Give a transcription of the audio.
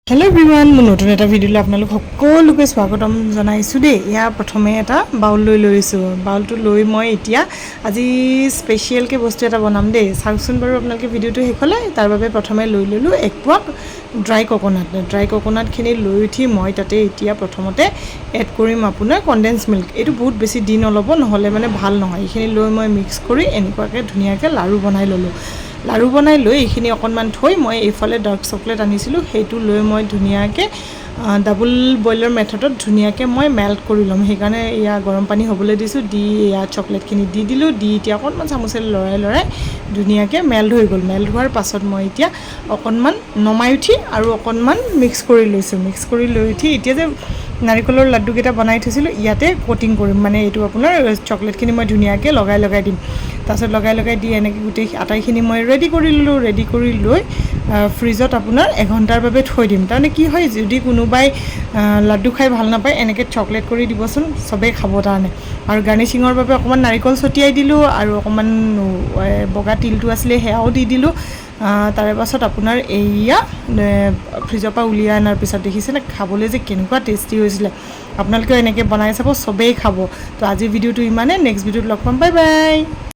hello everyone मैं नतुन एटा video आपनालोक सकलोके स्वागतम जनाइछु दे या प्रथमे एटा बाउल लैसो बाउलটো লৈ মই এতিয়া আজি स्पेशल के बस्तु एटा बनाम दे साउकसुन बारु आपनालोके भिडिओটো हेखले तार বাবে प्रथमे লৈ ललो एक पक ड्राई कोकोनाट खिनि লৈ उठी মই তাতে এতিয়া प्रथमते एड কৰিম আপোনাৰ কনডেন্স মিল্ক এটো বহুত বেছি দিন অলব নহলে মানে ভাল নহয় এখিনি লৈ মই মিক্স কৰি এনেকুৱাকে ধুনিয়াকে লাৰু বনাই ললো लारू बनाई लै ये अकणमान थई मैं ये डार्क चकलेट आनिছিলোঁ সেইটো লৈ মই ধুনিয়াকে ডাবল বইলার मेथडत ধুনিয়াকে मैं मेल्ट कर लम সেইকাৰণে ইয়া गरम पानी হ'বলৈ দিছো দি ইয়া চকলেটখিনি দি দিলো দি এতিয়া অকণমান চামুচেৰে লৰাই ধুনিয়াকে মেল্ট হৈ গল মেল্ট হোৱাৰ পাছত মই এতিয়া অকণমান নমাই উঠি আৰু অকণমান মিক্স কৰি লৈছো মিক্স কৰি লৈ উঠি এতিয়া যে নাৰিকলৰ লাড্ডু কেটা বনাই থৈছিলো ইয়াতে কোটিং কৰিম মানে এটো আপোনাৰ চকলেটখিনি মই ধুনিয়াকে লগাই দিম তাছত লগাই দি এনেকে গুটেই আটাইখিনি মই ৰেডি কৰি লৈ ফ্ৰিজত আপোনাৰ 1 ঘণ্টাৰ বাবে থৈ দিম তাৰনে কি হয় যদি কোনোবাই লাড্ডু খাই ভাল নাপায় এনেকে চকলেট কৰি দিবচোন সবে খাব তাৰনে আৰু গাৰ্নিশিংৰ বাবে অকমান নাৰিকল ছটিয়াই দিলো আৰু অকমান বগা তিলটো আসলে হেয়াও দি দিলো তাৰে পাছত আপোনাৰ এইয়া ফ্ৰিজৰ পৰা উলিয়াই আনাৰ পিছত দেখিছেনে খাবলৈ যে কেনেকুৱা টেস্টি হৈছিল আপোনালোকে এনেকে বনাই চাব সবেই খাব তো আজি ভিডিওটো ইমানে নেক্সট ভিডিওত লগ পাম বাই বাই